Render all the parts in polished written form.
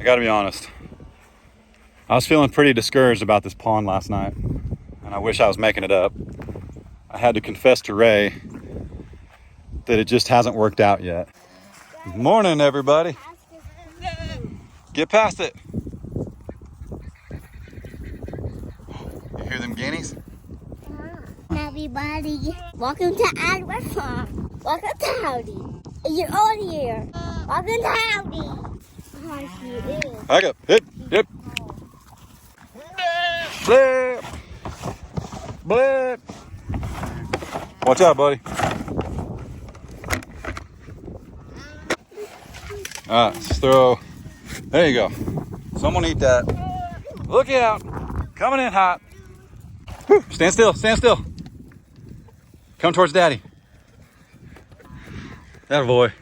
gotta be honest. I was feeling pretty discouraged about this pond last night, and I wish I was making it up. I had to confess to Ray that it just hasn't worked out yet. Good morning, everybody. Get past it. You hear them guineas? Everybody, welcome to Adler Farms. Welcome to Howdy. You're all here. Welcome to Howdy. Oh, she is. Back up. Hip. Yep. Blip. Blip. Watch out, buddy. All right, let's throw. There you go. Someone eat that. Look out. Coming in hot. Whew. Stand still. Stand still. Come towards Daddy. That boy.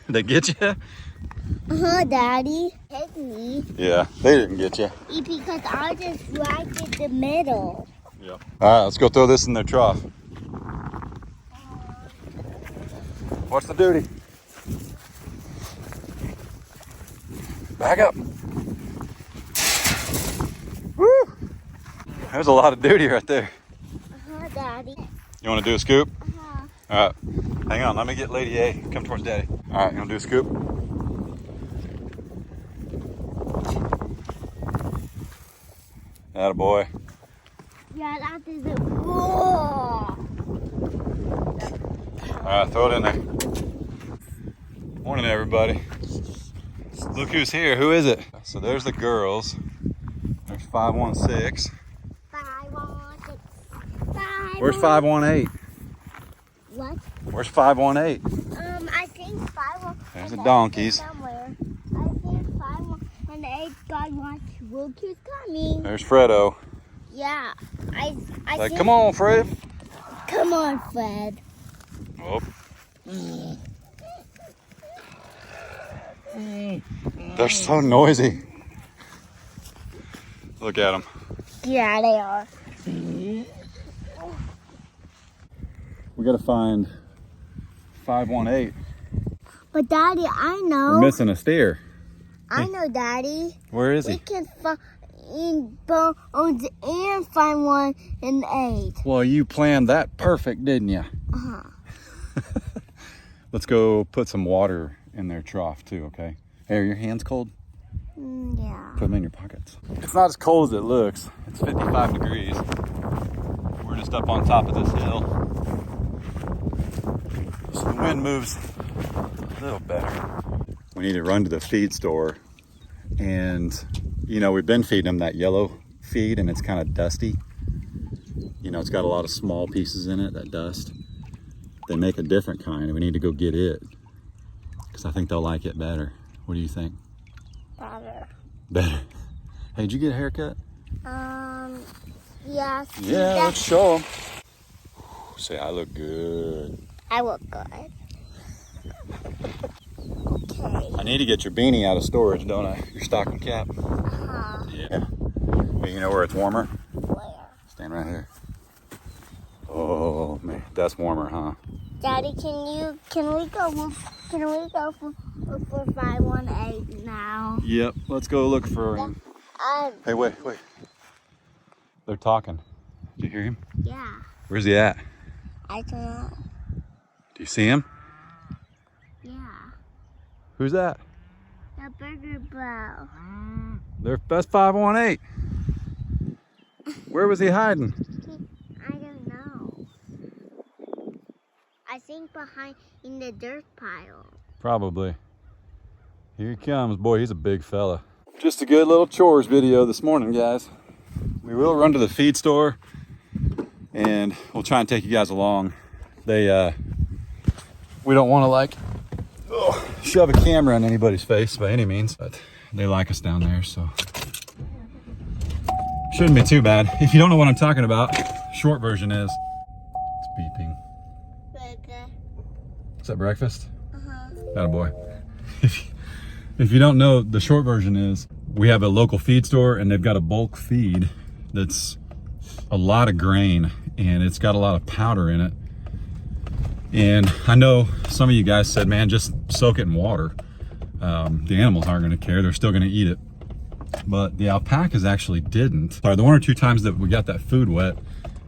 Did they get you? Daddy. Take me. Yeah, they didn't get you. Because I just right in the middle. Yeah. All right, let's go throw this in their trough. What's the duty? Back up. Woo! There's a lot of duty right there. Daddy. You want to do a scoop? All right. Hang on. Let me get Lady A. Come towards Daddy. All right. You want to do a scoop? Atta boy. Yeah, that is it. Whoa! All right. Throw it in there. Morning, everybody. Look who's here. Who is it? So there's the girls. There's 516. 516. Where's 518? What? Where's 518? I think 518. There's the donkeys. Somewhere. I think 518 got watch. Look who's coming. There's Fredo. Yeah. I Like, think, come on, Fred. Come on, Fred. Oh. They're so noisy. Look at them. Yeah, they are. We gotta find 518. But Daddy, I know. We're missing a steer. I know, Daddy. Where is We he? can find bones and find 1 and 8. Well, you planned that perfect, didn't you? Let's go put some water in their trough too, okay? Hey, are your hands cold? Yeah. Put them in your pockets. It's not as cold as it looks. It's 55 degrees. We're just up on top of this hill. So the wind moves a little better. We need to run to the feed store. And, you know, we've been feeding them that yellow feed and it's kind of dusty. You know, it's got a lot of small pieces in it, that dust. They make a different kind and we need to go get it. Because I think they'll like it better. What do you think? Better. Better. Hey, did you get a haircut? Yes. Yeah, let's show them. Say, I look good. I look good. Okay. I need to get your beanie out of storage, don't I? Your stocking cap. Yeah. But you know where it's warmer? Where? Stand right here. Oh man, that's warmer, huh? Daddy, can we go for 518 now? Yep. Let's go look for him. Hey, wait. They're talking. Did you hear him? Yeah. Where's he at? I don't know. Do you see him? Yeah. Who's that? The burger bro. That's 518. Where was he hiding? I don't know. I think behind in the dirt pile. Probably. Here he comes. Boy, he's a big fella. Just a good little chores video this morning, guys. We will run to the feed store and we'll try and take you guys along. We don't want to like shove a camera in anybody's face by any means, but they like us down there, so shouldn't be too bad. If you don't know what I'm talking about, short version is it's beeping. Burger. Is that breakfast? Attaboy. If you don't know, the short version is we have a local feed store and they've got a bulk feed that's a lot of grain and it's got a lot of powder in it. And I know some of you guys said, man, just soak it in water. The animals aren't going to care. They're still going to eat it. but the alpacas actually didn't. Sorry, the 1 or 2 times that we got that food wet,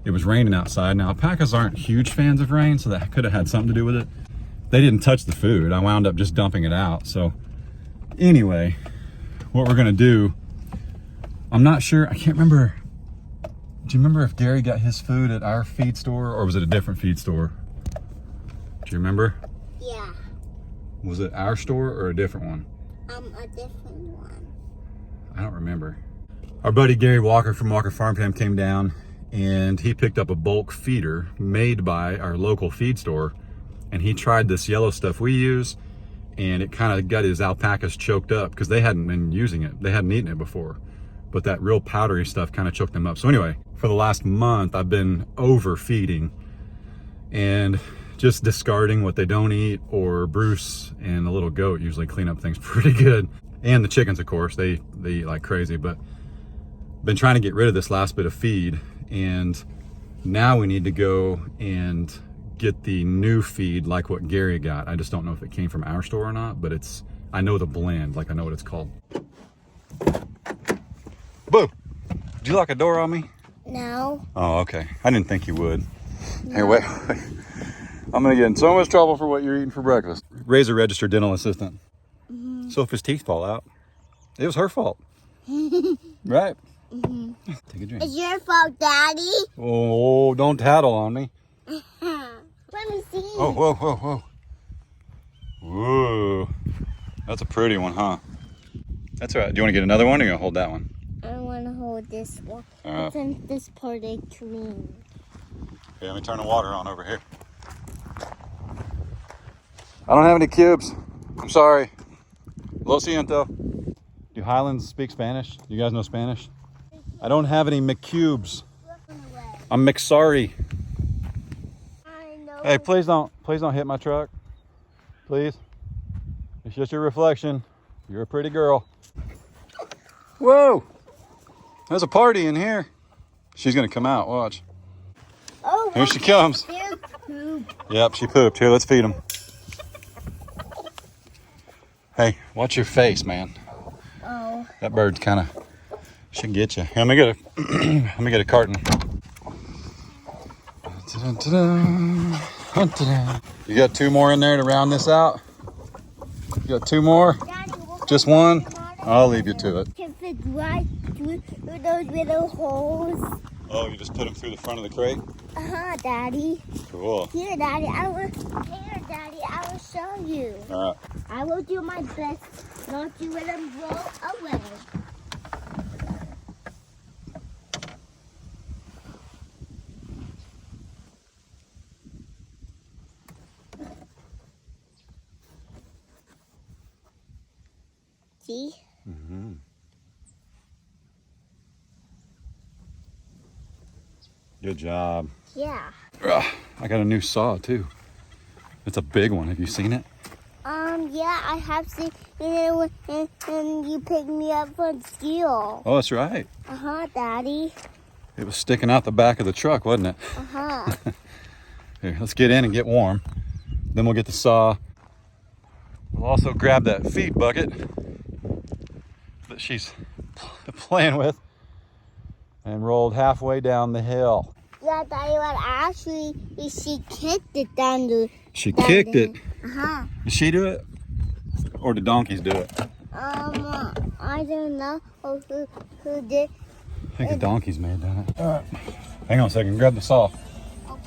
it was raining outside. Now, alpacas aren't huge fans of rain, so that could have had something to do with it. They didn't touch the food. I wound up just dumping it out. So anyway, what we're gonna do, I'm not sure, I can't remember. Do you remember if Gary got his food at our feed store or was it a different feed store? Do you remember? Yeah. Was it our store or a different one? A different one. I don't remember. Our buddy Gary Walker from Walker Farm Fam came down and he picked up a bulk feeder made by our local feed store, and he tried this yellow stuff we use, and it kind of got his alpacas choked up because they hadn't been using it. They hadn't eaten it before, but that real powdery stuff kind of choked them up. So anyway, for the last month, I've been overfeeding and just discarding what they don't eat, or Bruce and the little goat usually clean up things pretty good. And the chickens, of course, they eat like crazy, but been trying to get rid of this last bit of feed, and now we need to go and get the new feed like what Gary got. I just don't know if it came from our store or not, but I know the blend, like I know what it's called. Boo! Did you lock a door on me? No. Oh, okay. I didn't think you would. No. Here, wait. I'm gonna get in so much trouble for what you're eating for breakfast. Ray's a registered dental assistant. Mm-hmm. So if his teeth fall out, it was her fault. Right? Mm-hmm. Take a drink. It's your fault, Daddy. Oh, don't tattle on me. Let me see. Oh, whoa, whoa, whoa. Whoa. That's a pretty one, huh? That's all right. Do you want to get another one, or you want to hold that one? I want to hold this one. All right. Since this part is clean. Okay, let me turn the water on over here. I don't have any cubes. I'm sorry. Lo siento. Do Highlands speak Spanish? You guys know Spanish? I don't have any McCubes. I'm McSorry. I know. Hey, please don't hit my truck. Please. It's just your reflection. You're a pretty girl. Whoa! There's a party in here. She's gonna come out, watch. Oh, here she comes. Yep, she pooped. Here, let's feed them. Hey, watch your face, man. Oh. That bird's kind of should get you. Here, let me get let me get a carton. You got 2 more in there to round this out? You got 2 more? Daddy, just one? I'll leave you to it. Can fit right through those little holes. Oh, you just put them through the front of the crate? Daddy. Cool. Here, Daddy, I will show you. All right. I will do my best not to let them roll away. See? Mm-hmm. Good job. Yeah. I got a new saw too. It's a big one. Have you seen it? Yeah, I have seen it and you picked me up from school. Oh, that's right. Daddy. It was sticking out the back of the truck, wasn't it? Here, let's get in and get warm. Then we'll get the saw. We'll also grab that feed bucket that she's playing with and rolled halfway down the hill. Yeah, Daddy, but actually, she kicked it down the... She kicked it? Did she do it? Or did donkeys do it? I don't know who did. I think the donkeys may have done it. All right. Hang on a second, grab the saw. Okay.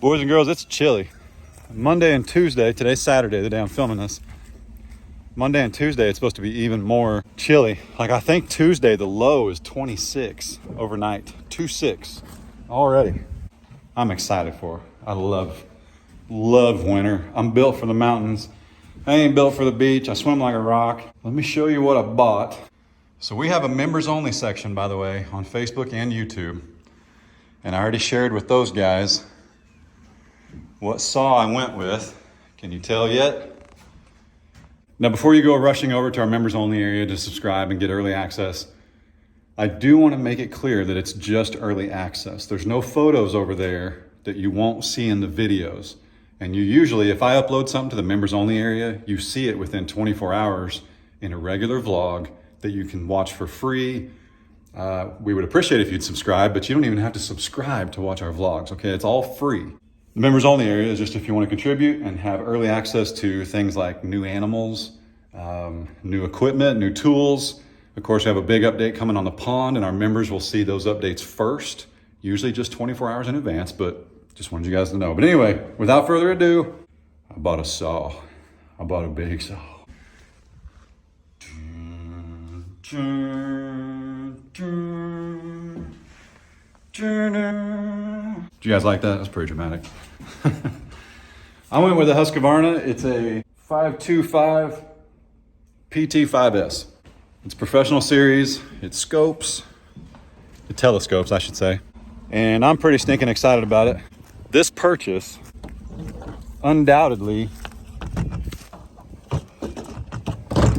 Boys and girls, it's chilly. Monday and Tuesday, today's Saturday, the day I'm filming this. Monday and Tuesday, it's supposed to be even more chilly. Like, I think Tuesday, the low is 26 overnight. 26 already. I'm excited for it. I love winter. I'm built for the mountains. I ain't built for the beach. I swim like a rock. Let me show you what I bought. So we have a members only section, by the way, on Facebook and YouTube. And I already shared with those guys what saw I went with. Can you tell yet? Now, before you go rushing over to our members only area to subscribe and get early access, I do want to make it clear that it's just early access. There's no photos over there that you won't see in the videos. And you usually, if I upload something to the members only area, you see it within 24 hours in a regular vlog that you can watch for free. We would appreciate if you'd subscribe, but you don't even have to subscribe to watch our vlogs, okay? It's all free. The members only area is just if you want to contribute and have early access to things like new animals, new equipment, new tools. Of course, we have a big update coming on the pond, and our members will see those updates first, usually just 24 hours in advance, but just wanted you guys to know. But anyway, without further ado, I bought a saw. I bought a big saw. Do you guys like that? That's pretty dramatic. I went with a Husqvarna. It's a 525 PT5S. It's professional series. It scopes. It telescopes, I should say. And I'm pretty stinking excited about it. This purchase, undoubtedly,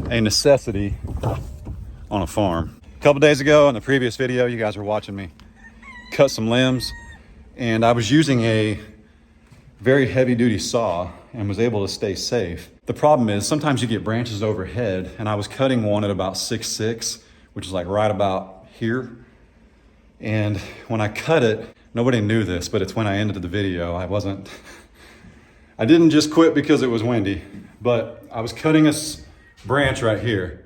a necessity on a farm. A couple days ago in the previous video, you guys were watching me cut some limbs, and I was using a very heavy duty saw and was able to stay safe. The problem is sometimes you get branches overhead, and I was cutting one at about 6'6", which is like right about here. And when I cut it, nobody knew this, but it's when I ended the video. I didn't just quit because it was windy, but I was cutting a branch right here,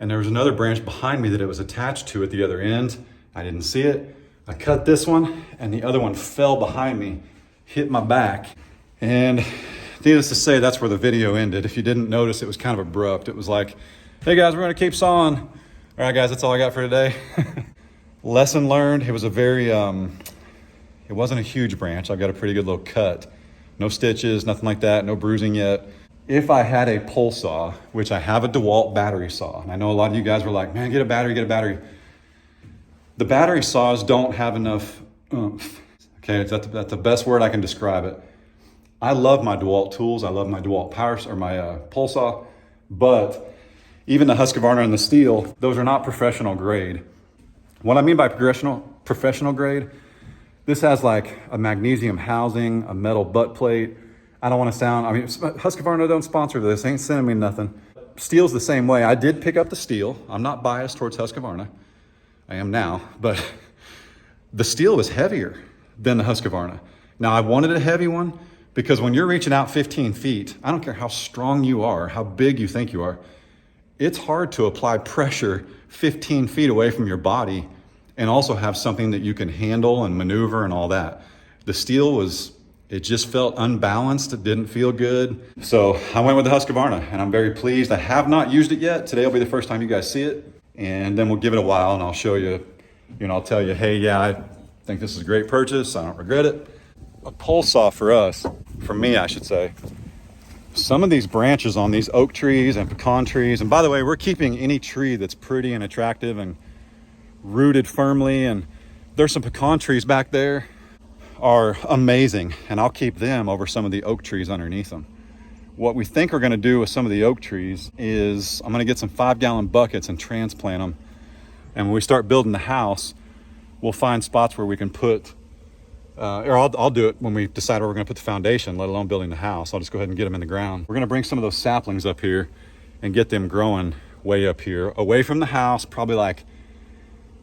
and there was another branch behind me that it was attached to at the other end. I didn't see it. I cut this one, and the other one fell behind me, hit my back. And needless to say, that's where the video ended. If you didn't notice, it was kind of abrupt. It was like, hey guys, we're gonna keep sawing. All right guys, that's all I got for today. Lesson learned, it was a very, it wasn't a huge branch. I've got a pretty good little cut. No stitches, nothing like that, no bruising yet. If I had a pole saw, which I have a DeWalt battery saw, and I know a lot of you guys were like, man, get a battery, get a battery. The battery saws don't have enough oomph. Okay, that's the best word I can describe it. I love my DeWalt tools. I love my DeWalt my pole saw, but even the Husqvarna and the Steel, those are not professional grade. What I mean by professional grade, this has like a magnesium housing, a metal butt plate. I don't want to sound, Husqvarna don't sponsor this, ain't sending me nothing. Steel's the same way. I did pick up the Steel. I'm not biased towards Husqvarna. I am now, but the Steel was heavier than the Husqvarna. Now I wanted a heavy one because when you're reaching out 15 feet, I don't care how strong you are, how big you think you are, it's hard to apply pressure 15 feet away from your body and also have something that you can handle and maneuver and all that. The Steel it just felt unbalanced. It didn't feel good. So I went with the Husqvarna, and I'm very pleased. I have not used it yet. Today will be the first time you guys see it. And then we'll give it a while, and I'll show you, I'll tell you, hey, yeah, I think this is a great purchase. I don't regret it. A pole saw for me, I should say. Some of these branches on these oak trees and pecan trees, and by the way, we're keeping any tree that's pretty and attractive and rooted firmly, and there's some pecan trees back there are amazing, and I'll keep them over some of the oak trees underneath them. What we think we're gonna do with some of the oak trees is I'm gonna get some 5-gallon buckets and transplant them. And when we start building the house, we'll find spots where we can put, or I'll do it when we decide where we're gonna put the foundation, let alone building the house. I'll just go ahead and get them in the ground. We're gonna bring some of those saplings up here and get them growing way up here, away from the house, probably like,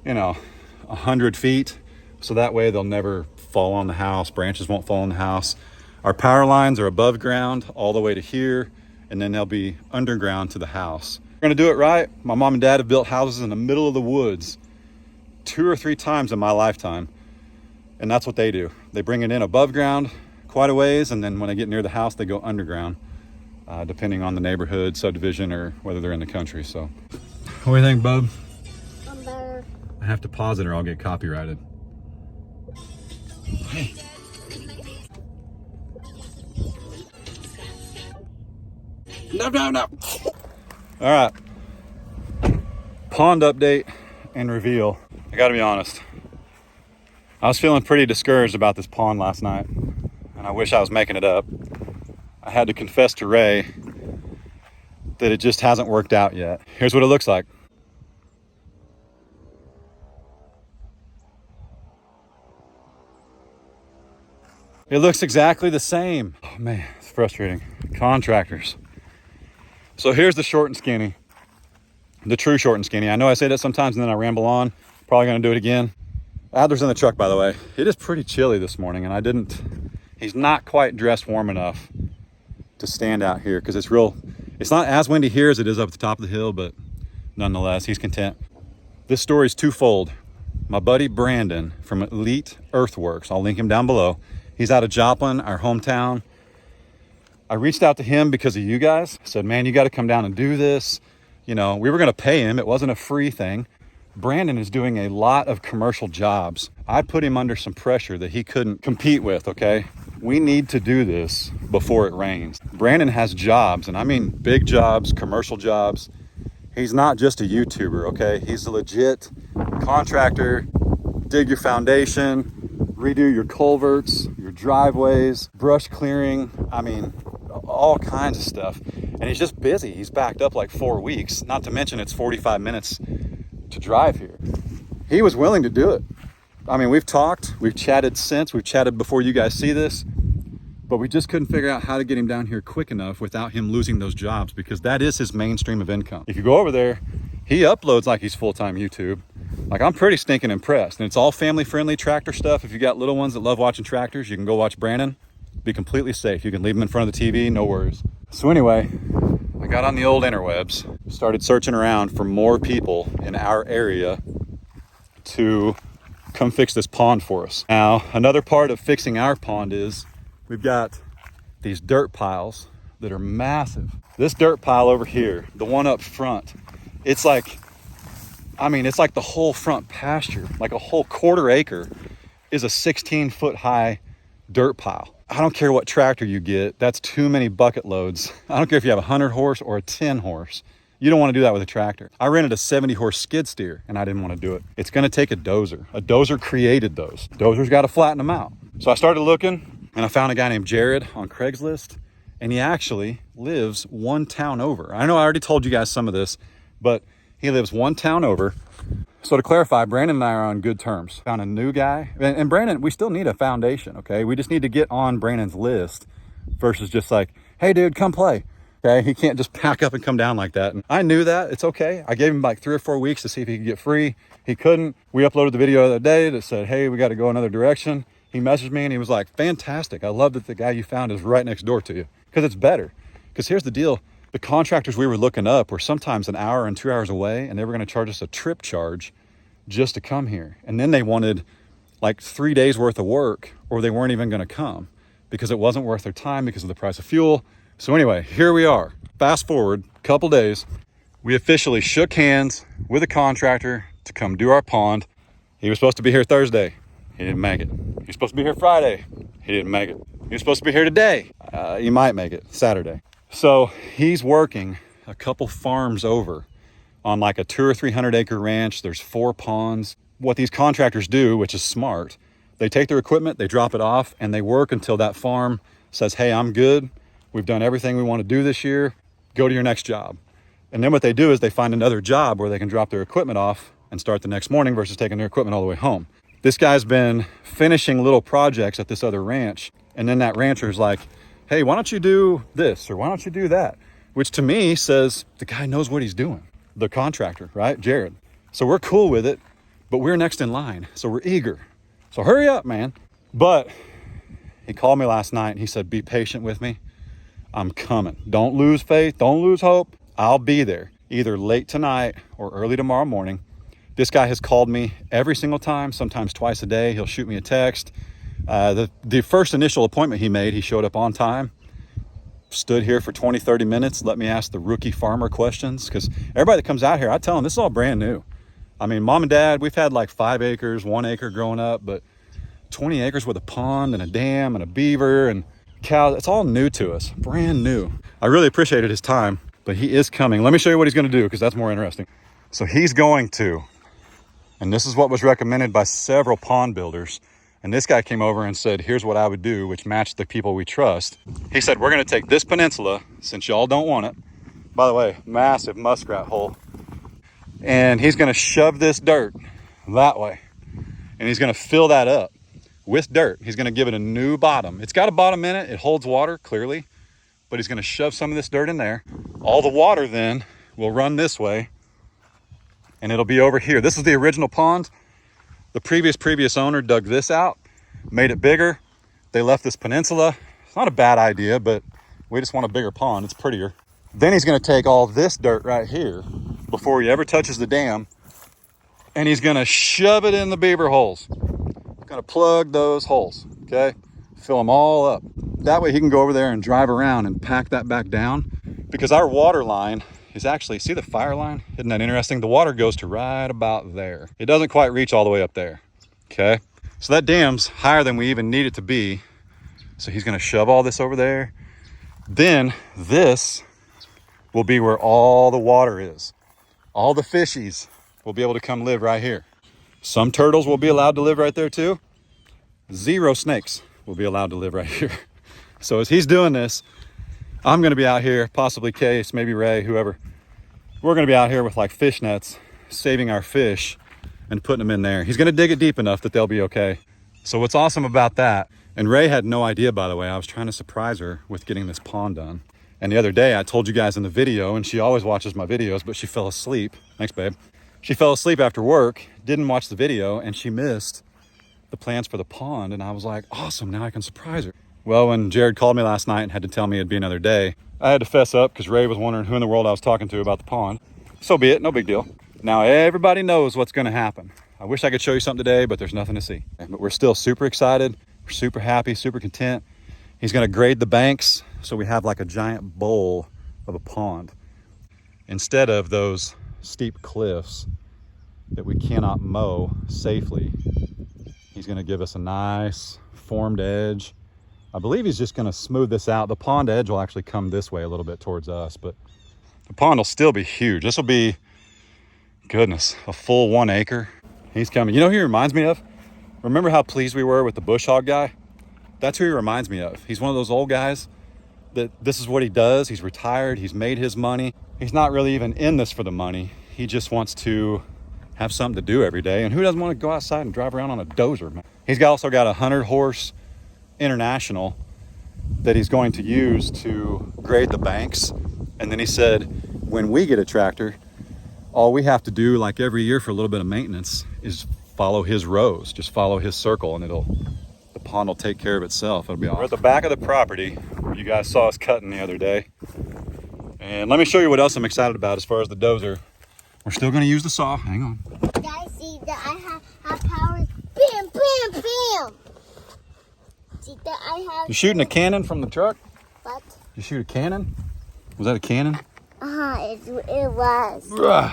100 feet. So that way they'll never fall on the house, branches won't fall on the house. Our power lines are above ground all the way to here, and then they'll be underground to the house. We're gonna do it right. My mom and dad have built houses in the middle of the woods 2 or 3 times in my lifetime, and that's what they do. They bring it in above ground quite a ways, and then when they get near the house, they go underground, depending on the neighborhood, subdivision, or whether they're in the country. So, what do you think, bub? I'm better. I have to pause it or I'll get copyrighted. Hey. No. All right. Pond update and reveal. I gotta be honest. I was feeling pretty discouraged about this pond last night, and I wish I was making it up. I had to confess to Ray that it just hasn't worked out yet. Here's what it looks like. It looks exactly the same. Oh man, it's frustrating. Contractors. So here's the short and skinny. the true short and skinny. I know I say that sometimes and then I ramble on. Probably gonna do it again. Adler's in the truck, by the way. It is pretty chilly this morning, and he's not quite dressed warm enough to stand out here because it's not as windy here as it is up at the top of the hill, but nonetheless, he's content. This story's twofold. My buddy Brandon from Elite Earthworks, I'll link him down below. He's out of Joplin, our hometown. I reached out to him because of you guys. I said, man, you got to come down and do this. You know, we were going to pay him. It wasn't a free thing. Brandon is doing a lot of commercial jobs. I put him under some pressure that he couldn't compete with, okay? We need to do this before it rains. Brandon has jobs, and I mean big jobs, commercial jobs. He's not just a YouTuber, okay? He's a legit contractor. Dig your foundation, redo your culverts, your driveways, brush clearing. I mean, all kinds of stuff. And he's just busy. He's backed up like 4 weeks, not to mention it's 45 minutes to drive here. He was willing to do it. I mean, we've talked, we've chatted since, we've chatted before you guys see this, but we just couldn't figure out how to get him down here quick enough without him losing those jobs, because that is his main stream of income. If you go over there, he uploads like he's full-time YouTube. Like, I'm pretty stinking impressed. And it's all family-friendly tractor stuff. If you got little ones that love watching tractors, you can go watch Brandon. Be completely safe. You can leave them in front of the TV, no worries. So anyway, I got on the old interwebs, started searching around for more people in our area to come fix this pond for us. Now, another part of fixing our pond is we've got these dirt piles that are massive. This dirt pile over here, the one up front, it's like, I mean, it's like the whole front pasture, like a whole quarter acre is a 16-foot high dirt pile. I don't care what tractor you get, that's too many bucket loads. I don't care if you have a 100 horse or a 10 horse. You don't want to do that with a tractor. I rented a 70 horse skid steer and I didn't want to do it. It's going to take a dozer. A dozer created those. Dozer's got to flatten them out. So I started looking and I found a guy named Jared on Craigslist, and he actually lives one town over. I know I already told you guys some of this, but he lives one town over. So to clarify, Brandon and I are on good terms. Found a new guy. And Brandon, we still need a foundation, okay? We just need to get on Brandon's list versus just like, hey, dude, come play. Okay, he can't just pack up and come down like that. And I knew that. It's okay. I gave him like 3 or 4 weeks to see if he could get free. He couldn't. We uploaded the video the other day that said, hey, we got to go another direction. He messaged me and he was like, fantastic. I love that the guy you found is right next door to you, because it's better. Because here's the deal. The contractors we were looking up were sometimes an hour and 2 hours away, and they were going to charge us a trip charge just to come here. And then they wanted like 3 days worth of work, or they weren't even going to come because it wasn't worth their time because of the price of fuel. So anyway, here we are. Fast forward a couple days, we officially shook hands with a contractor to come do our pond. He was supposed to be here Thursday. He didn't make it. He was supposed to be here Friday. He didn't make it. He was supposed to be here today. He might make it Saturday. So he's working a couple farms over on like a 200 or 300 acre ranch. There's 4 ponds. What these contractors do, which is smart, they take their equipment, they drop it off, and they work until that farm says, hey, I'm good. We've done everything we want to do this year. Go to your next job. And then what they do is they find another job where they can drop their equipment off and start the next morning versus taking their equipment all the way home. This guy's been finishing little projects at this other ranch. And then that rancher's like, hey, why don't you do this? Or why don't you do that? Which to me says the guy knows what he's doing. The contractor, right? Jared. So we're cool with it, but we're next in line. So we're eager. So hurry up, man. But he called me last night and he said, be patient with me. I'm coming. Don't lose faith. Don't lose hope. I'll be there either late tonight or early tomorrow morning. This guy has called me every single time, sometimes twice a day. He'll shoot me a text. The first initial appointment he made, he showed up on time, stood here for 20, 30 minutes, let me ask the rookie farmer questions, because everybody that comes out here, I tell them this is all brand new. I mean, mom and dad, we've had like 5 acres, 1 acre growing up, but 20 acres with a pond and a dam and a beaver and cows, it's all new to us, brand new. I really appreciated his time, but he is coming. Let me show you what he's going to do, because that's more interesting. So he's going to, and this is what was recommended by several pond builders. And this guy came over and said, here's what I would do, which matched the people we trust. He said, we're going to take this peninsula, since y'all don't want it. By the way, massive muskrat hole. And he's going to shove this dirt that way. And he's going to fill that up with dirt. He's going to give it a new bottom. It's got a bottom in it. It holds water, clearly. But he's going to shove some of this dirt in there. All the water then will run this way and it'll be over here. This is the original pond. The previous owner dug this out, made it bigger. They left this peninsula. It's not a bad idea, but we just want a bigger pond. It's prettier. Then he's gonna take all this dirt right here before he ever touches the dam, and he's gonna shove it in the beaver holes. Gonna plug those holes, okay? Fill them all up. That way he can go over there and drive around and pack that back down, because our water line is actually, see the fire line? Isn't that interesting? The water goes to right about there. It doesn't quite reach all the way up there, okay? So that dam's higher than we even need it to be. So he's gonna shove all this over there. Then this will be where all the water is. All the fishies will be able to come live right here. Some turtles will be allowed to live right there too. 0 snakes will be allowed to live right here. So as he's doing this, I'm gonna be out here, possibly Case, maybe Ray, whoever. We're gonna be out here with like fish nets, saving our fish and putting them in there. He's gonna dig it deep enough that they'll be okay. So what's awesome about that, and Ray had no idea, by the way, I was trying to surprise her with getting this pond done. And the other day I told you guys in the video, and she always watches my videos, but she fell asleep. Thanks, babe. She fell asleep after work, didn't watch the video, and she missed the plans for the pond. And I was like, awesome, now I can surprise her. Well, when Jared called me last night and had to tell me it'd be another day, I had to fess up because Ray was wondering who in the world I was talking to about the pond. So be it, no big deal. Now everybody knows what's gonna happen. I wish I could show you something today, but there's nothing to see. But we're still super excited. We're super happy, super content. He's gonna grade the banks so we have like a giant bowl of a pond instead of those steep cliffs that we cannot mow safely. He's gonna give us a nice formed edge. I believe he's just gonna smooth this out. The pond edge will actually come this way a little bit towards us, but the pond will still be huge. This will be, goodness, a full 1 acre. He's coming. You know who he reminds me of? Remember how pleased we were with the bush hog guy? That's who he reminds me of. He's one of those old guys that this is what he does. He's retired, he's made his money. He's not really even in this for the money. He just wants to have something to do every day. And who doesn't want to go outside and drive around on a dozer, man? He's also got a 100-horse International that he's going to use to grade the banks. And then he said, when we get a tractor, all we have to do, like every year for a little bit of maintenance, is follow his rows, just follow his circle, and the pond will take care of itself. It'll be awesome. We're at the back of the property where you guys saw us cutting the other day. And let me show you what else I'm excited about as far as the dozer. We're still gonna use the saw, hang on. Guys, see that I have powers. Bam, bam, bam. See that I have. You shooting a cannon from the truck? What? You shoot a cannon? Was that a cannon? It was. Ugh.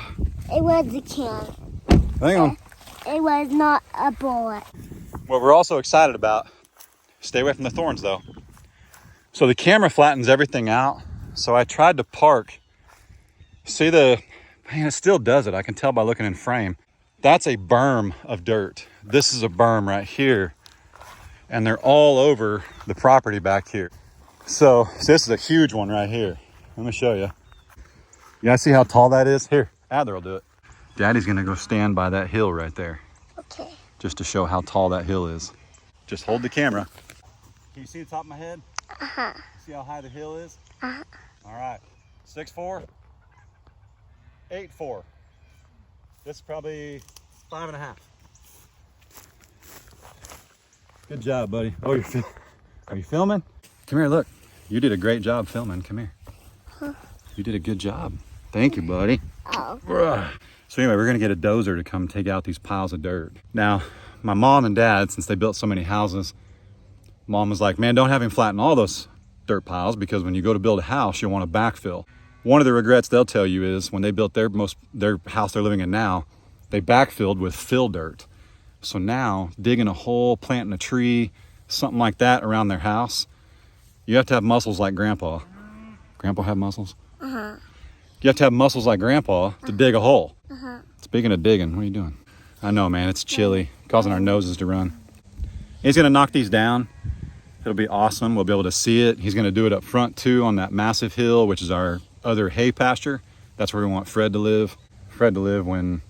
It was a cannon. Hang on. It was not a bullet. What we're also excited about, stay away from the thorns though. So the camera flattens everything out. So I tried to park. See man, it still does it. I can tell by looking in frame. That's a berm of dirt. This is a berm right here. And they're all over the property back here. So this is a huge one right here. Let me show you. You guys see how tall that is? Here, Adler will do it. Daddy's gonna go stand by that hill right there. Okay. Just to show how tall that hill is. Just hold the camera. Can you see the top of my head? Uh-huh. See how high the hill is? Uh-huh. All right, 6'4", 8'4". This is probably 5.5. Good job, buddy. Oh, are you filming? Come here, look. You did a great job filming. Come here. Huh? You did a good job. Thank you, buddy. Oh. So anyway, we're gonna get a dozer to come take out these piles of dirt. Now, my mom and dad, since they built so many houses, mom was like, man, don't have him flatten all those dirt piles because when you go to build a house, you'll want to backfill. One of the regrets they'll tell you is when they built their house they're living in now, they backfilled with fill dirt. So now digging a hole, planting a tree, something like that around their house, you have to have muscles like Grandpa. Grandpa have muscles? Uh-huh. You have to have muscles like Grandpa to dig a hole. Uh-huh. Speaking of digging, what are you doing? I know, man, it's chilly, causing our noses to run. He's gonna knock these down. It'll be awesome. We'll be able to see it. He's gonna do it up front too on that massive hill, which is our other hay pasture. That's where we want Fred to live. Fred to live when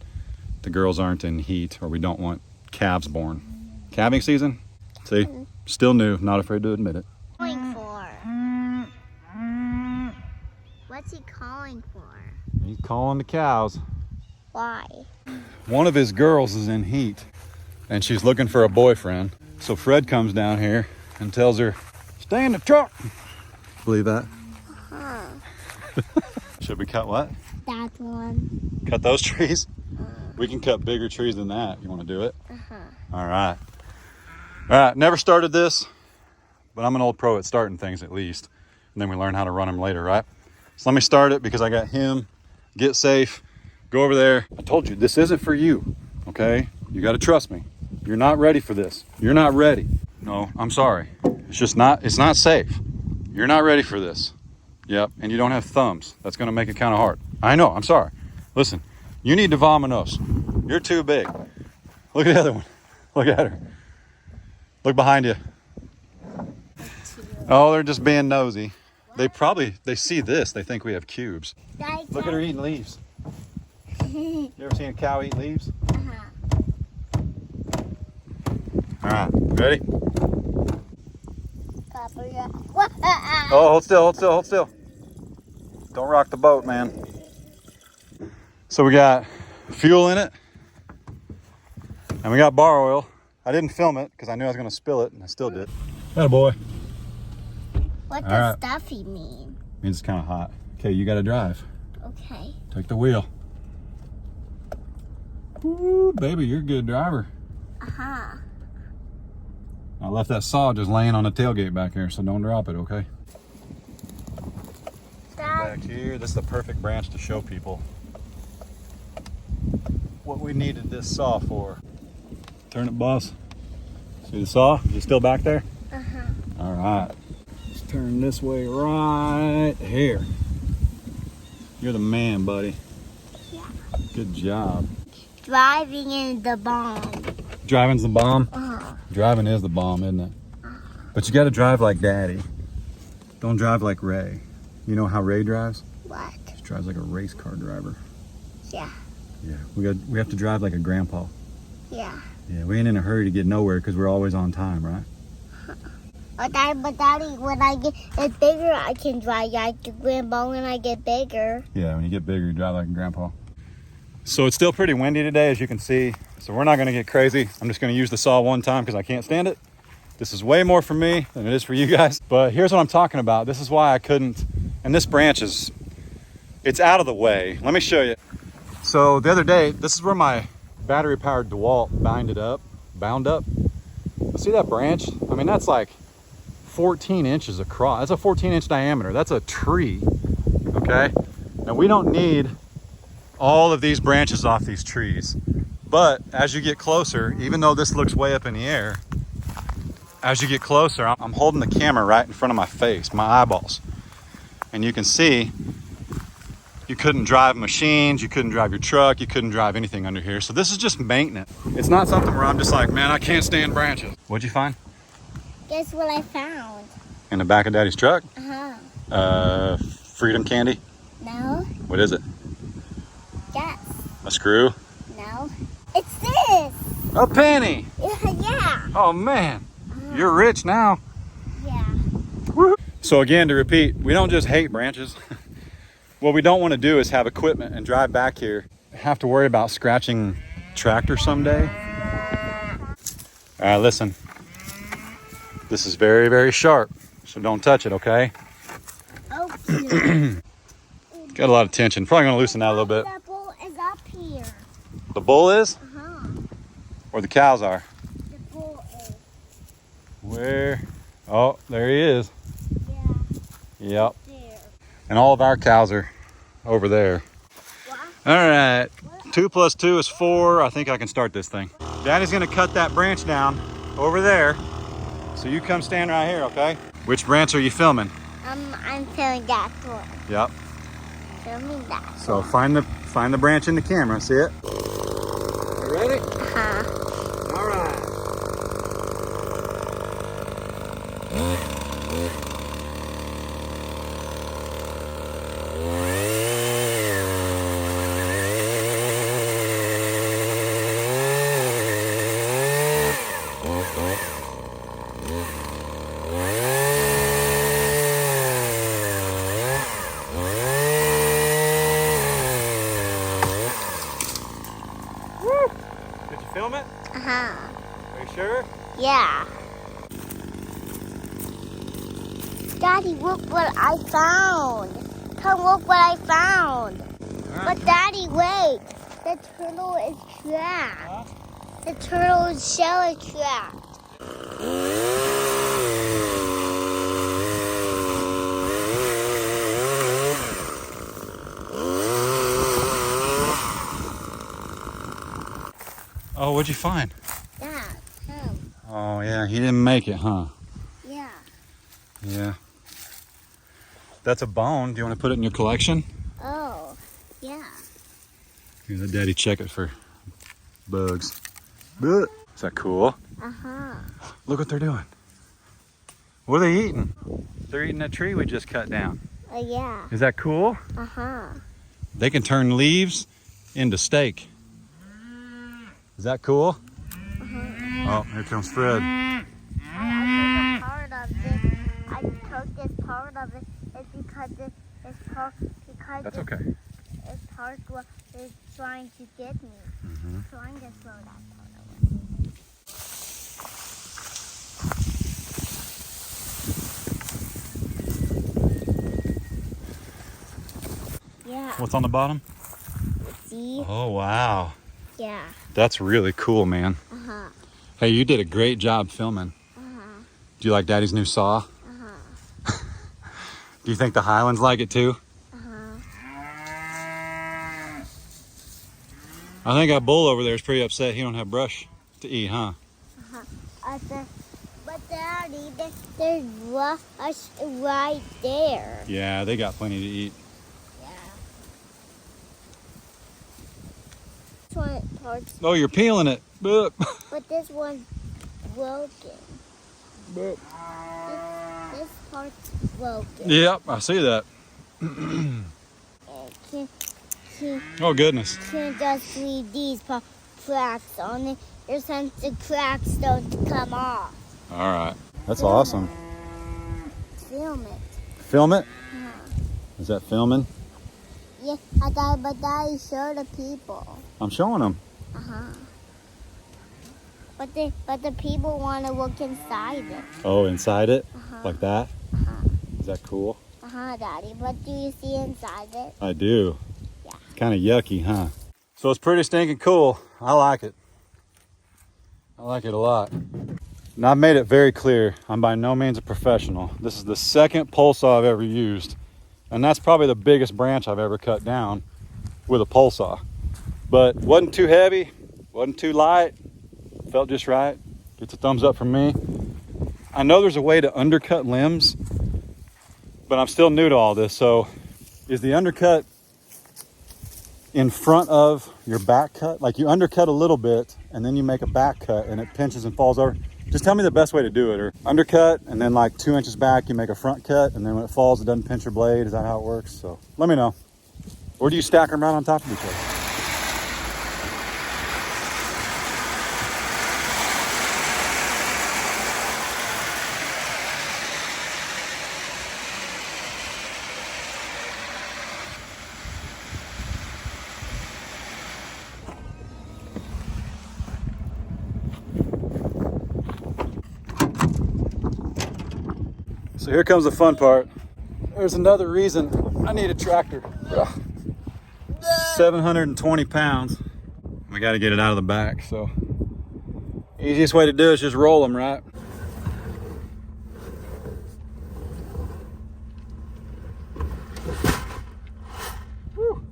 the girls aren't in heat, or we don't want calves born. Calving season? See, still new, not afraid to admit it. Calling for? What's he calling for? He's calling the cows. Why? One of his girls is in heat and she's looking for a boyfriend. So Fred comes down here and tells her, stay in the truck. Believe that? Huh. Should we cut what? That one. Cut those trees? We can cut bigger trees than that. You want to do it? All right. All right, never started this, but I'm an old pro at starting things at least. And then we learn how to run them later, right? So let me start it because I got him. Get safe. Go over there. I told you, this isn't for you, okay? You got to trust me. You're not ready for this. You're not ready. No, I'm sorry. It's just not, it's not safe. You're not ready for this. Yep, and you don't have thumbs. That's going to make it kind of hard. I know, I'm sorry. Listen, you need to vominos. You're too big. Look at the other one. Look at her. Look behind you. Oh, they're just being nosy. They see this. They think we have cubes. Look at her eating leaves. You ever seen a cow eat leaves? All right, ready? Oh, hold still, hold still, hold still. Don't rock the boat, man. So we got fuel in it, and we got bar oil. I didn't film it because I knew I was going to spill it, and I still did. Attaboy. What does stuffy mean? Means it's kind of hot. Okay, you got to drive. Okay. Take the wheel. Ooh, baby, you're a good driver. Uh-huh. I left that saw just laying on the tailgate back here, so don't drop it, okay? Back here, this is the perfect branch to show people what we needed this saw for. Turn it, boss. See the saw? Is it still back there? Uh-huh. All right. Let's turn this way right here. You're the man, buddy. Yeah. Good job. Driving in the bomb. Driving's the bomb? Uh-huh. Driving is the bomb, isn't it? But you got to drive like Daddy. Don't drive like Ray. You know how Ray drives? What? He drives like a race car driver. Yeah. Yeah, we have to drive like a grandpa. Yeah. Yeah, we ain't in a hurry to get nowhere because we're always on time, right? But Daddy, when I get bigger, I can drive like the grandpa when I get bigger. Yeah, when you get bigger, you drive like a grandpa. So it's still pretty windy today, as you can see. So we're not going to get crazy. I'm just going to use the saw one time because I can't stand it. This is way more for me than it is for you guys. But here's what I'm talking about. This is why I couldn't. And this branch it's out of the way. Let me show you. So the other day, this is where my battery-powered DeWalt bound up. See that branch? I mean, that's like 14 inches across. That's a 14-inch diameter. That's a tree, okay? And we don't need all of these branches off these trees. But as you get closer, even though this looks way up in the air, as you get closer, I'm holding the camera right in front of my face, my eyeballs. And you can see you couldn't drive machines, you couldn't drive your truck, you couldn't drive anything under here. So this is just maintenance. It's not something where I'm just like, man, I can't stand branches. What'd you find? Guess what I found? In the back of Daddy's truck? Uh-huh. Freedom candy? No. What is it? Yes. A screw? No. It's this. A penny! Yeah. Oh man, you're rich now. Yeah. Woo. So again, to repeat, we don't just hate branches. What we don't want to do is have equipment and drive back here, have to worry about scratching tractor someday. All right, listen. This is very, very sharp, so don't touch it, okay? Okay. Got a lot of tension. Probably gonna loosen that a little bit. The bull is up here. The bull is? Uh-huh. Or the cows are? The bull is. Where? Oh, there he is. Yeah. Yep. There. And all of our cows are over there. What? All right, 2 + 2 is 4. I think I can start this thing. Daddy's gonna cut that branch down over there. So you come stand right here, okay? Which branch are you filming? I'm filming that one. Yep. Filming that. So find the branch in the camera, see it? You ready? Uh-huh. All right. film it? Uh-huh. Are you sure? Yeah. Daddy, look what I found. Come look what I found. Right. But Daddy, wait. The turtle is trapped. Huh? The turtle's shell is trapped. Oh, what'd you find? Yeah, him. Oh, yeah, he didn't make it, huh? Yeah. Yeah. That's a bone. Do you want to put it in your collection? Oh, yeah. Here, let Daddy check it for bugs. Is that cool? Uh-huh. Look what they're doing. What are they eating? They're eating that tree we just cut down. Yeah. Is that cool? Uh-huh. They can turn leaves into steak. Is that cool? Oh, here comes Fred. I took this part of it. It's because That's okay. this part is trying to get me. Mm-hmm. Trying to throw that part away. Yeah. What's on the bottom? See? Oh, wow. Yeah. That's really cool, man. Uh-huh. Hey, you did a great job filming. Uh-huh. Do you like Daddy's new saw? Uh-huh. Do you think the Highlands like it too? Uh-huh. I think that bull over there is pretty upset he don't have brush to eat, huh? But Daddy, there's brush right there. Yeah, they got plenty to eat. This one part's, Oh, you're peeling it. Boop. but this one's broken. Boop. This part's broken. Yep, I see that. Oh, goodness. Can't just leave these cracks on it. There's some the cracks don't come off. All right. That's Film awesome. Film it. Film it? Yeah. Is that filming? Yeah, but Daddy show the people. I'm showing them. Uh-huh. But the people want to look inside it. Oh, inside it? Uh-huh. Like that? Uh-huh. Is that cool? Uh-huh, Daddy. What do you see inside it? I do. Yeah. Kind of yucky, huh? So it's pretty stinking cool. I like it. I like it a lot. Now, I've made it very clear, I'm by no means a professional. This is the second pole saw I've ever used. And that's probably the biggest branch I've ever cut down with a pole saw. But wasn't too heavy, wasn't too light, felt just right. Gets a thumbs up from me. I know there's a way to undercut limbs, but I'm still new to all this. So is the undercut in front of your back cut? Like you undercut a little bit and then you make a back cut and it pinches and falls over. Just tell me the best way to do it. Or undercut and then like 2 inches back you make a front cut and then when it falls it doesn't pinch your blade. Is that how it works? So let me know. Or do you stack them right on top of each other? So here comes the fun part. There's another reason I need a tractor. Ugh. 720 pounds. We got to get it out of the back. So easiest way to do it is just roll them, right? Woo.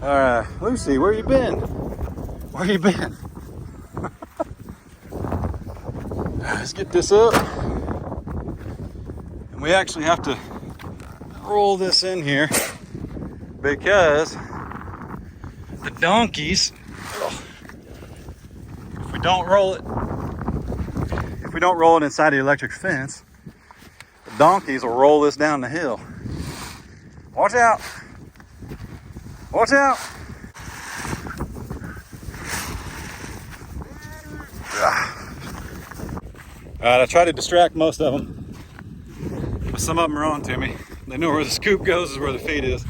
All right, Lucy, where you been? Where you been? Let's get this up. And we actually have to roll this in here because the donkeys, if we don't roll it inside the electric fence, the donkeys will roll this down the hill. Watch out. Watch out! All right, I tried to distract most of them, but some of them are on to me. They know where the scoop goes is where the feed is.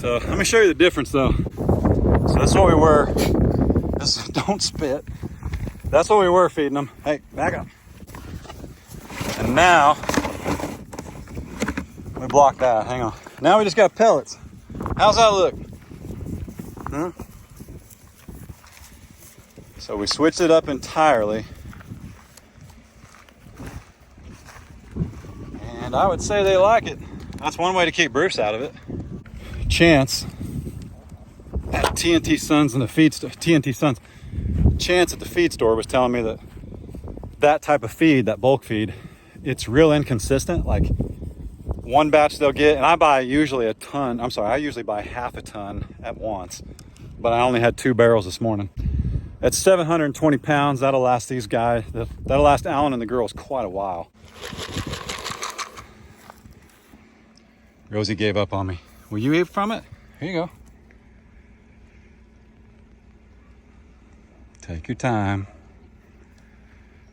So let me show you the difference though. So that's what we were. Don't spit. That's what we were feeding them. Hey, back up. And now we block that. Hang on. Now we just got pellets. How's that look? Huh? So we switched it up entirely. And I would say they like it. That's one way to keep Bruce out of it. Chance at TNT Sons in the feed store, TNT Sons. Chance at the feed store was telling me that that type of feed, that bulk feed, it's real inconsistent. Like one batch they'll get, and I buy usually a ton. I'm sorry, I usually buy half a ton at once, but I only had 2 barrels this morning. At 720 pounds, that'll last these guys, that'll last Alan and the girls quite a while. Rosie gave up on me. Will you eat from it? Here you go. Take your time.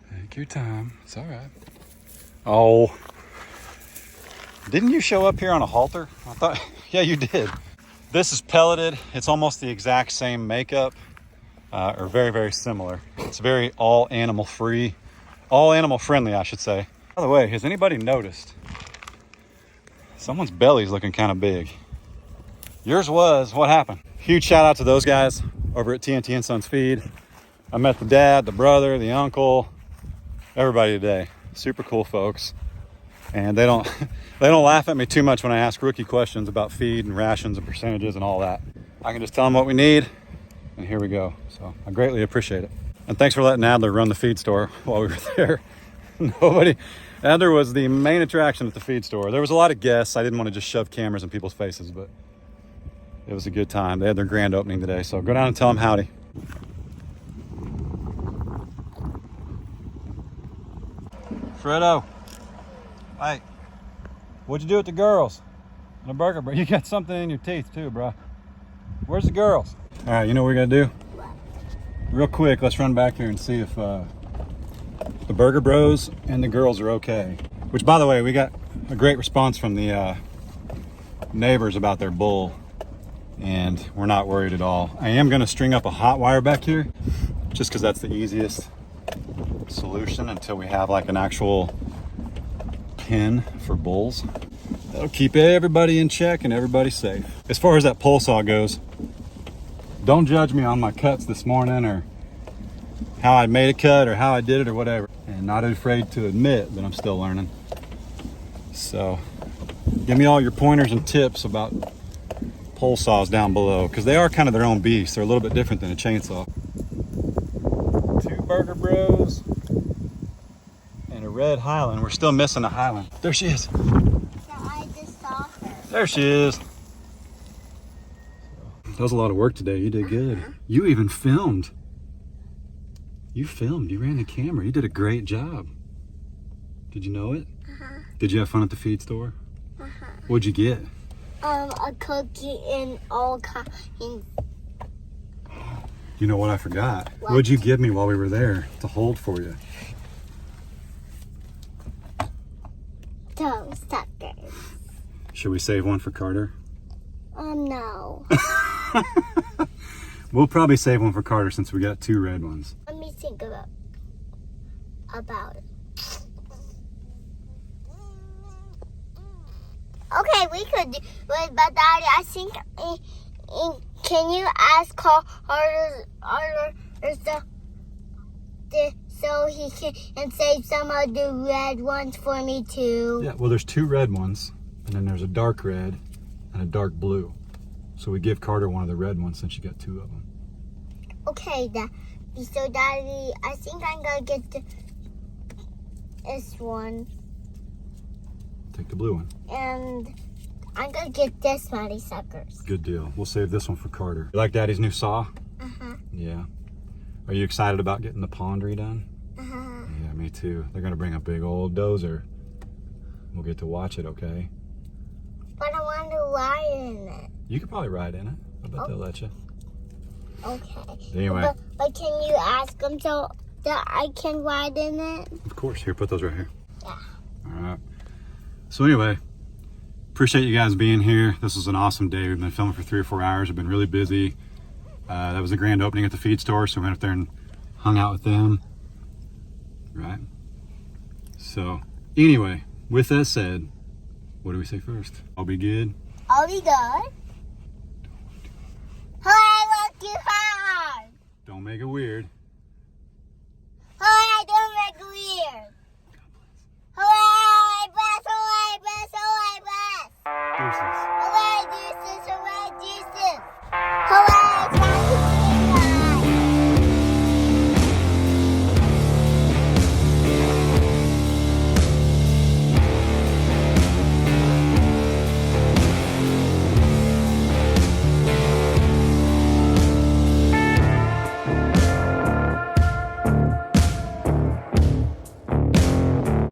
Take your time. It's all right. Oh. Didn't you show up here on a halter? I thought, yeah, you did. This is pelleted. It's almost the exact same makeup, or very, very similar. It's very all animal free, all animal friendly, I should say. By the way, has anybody noticed? Someone's belly's looking kind of big. Yours was. What happened? Huge shout out to those guys over at TNT and Sons Feed. I met the dad, the brother, the uncle, everybody today. Super cool folks. And they don't laugh at me too much when I ask rookie questions about feed and rations and percentages and all that. I can just tell them what we need, and here we go. So I greatly appreciate it. And thanks for letting Adler run the feed store while we were there. Adler was the main attraction at the feed store. There was a lot of guests. I didn't want to just shove cameras in people's faces, but it was a good time. They had their grand opening today, so go down and tell them howdy. Fredo, hey, what'd you do with the girls? And a burger, bro. You got something in your teeth too, bro. Where's the girls? All right, you know what we gotta do? Real quick, let's run back here and see if the burger bros and the girls are okay. Which, by the way, we got a great response from the neighbors about their bull, and we're not worried at all. I am gonna string up a hot wire back here, just because that's the easiest solution until we have like an actual pin for bulls. That'll keep everybody in check and everybody safe. As far as that pole saw goes, don't judge me on my cuts this morning or how I made a cut or how I did it or whatever. And not afraid to admit that I'm still learning. So give me all your pointers and tips about pole saws down below, because they are kind of their own beast. They're a little bit different than a chainsaw. 2 burger bros and a red Highland. We're still missing a Highland. There she is. I just saw her. There she is. That was a lot of work today. You did good. You even filmed. You filmed. You ran the camera. You did a great job. Did you know it? Did you have fun at the feed store? What'd you get? A cookie and all kinds. You know what I forgot? What? What'd you give me while we were there to hold for you? Those suckers. Should we save one for Carter? No. We'll probably save one for Carter since we got 2 red ones. Let me think about it. Okay, we could do it, but Daddy, I think, can you ask Carter so he can save some of the red ones for me too? Yeah, well, there's 2 red ones, and then there's a dark red and a dark blue. So we give Carter one of the red ones since you got 2 of them. Okay, so Daddy, I think I'm gonna get this one. Take the blue one. And I'm gonna get this money suckers. Good deal. We'll save this one for Carter. You like Daddy's new saw? Yeah. Are you excited about getting the pond redone? Yeah, me too. They're gonna bring a big old dozer. We'll get to watch it, okay? But I want to ride in it. You could probably ride in it. I bet they'll let you. Okay. Anyway. But can you ask them so that I can ride in it? Of course. Here, put those right here. Yeah. All right. So anyway, appreciate you guys being here. This was an awesome day. We've been filming for 3 or 4 hours. We've been really busy. That was the grand opening at the feed store, so we went up there and hung out with them. Right? So anyway, with that said, what do we say first? I'll be good. Are we good? Hey, look, you hard. Don't make it weird.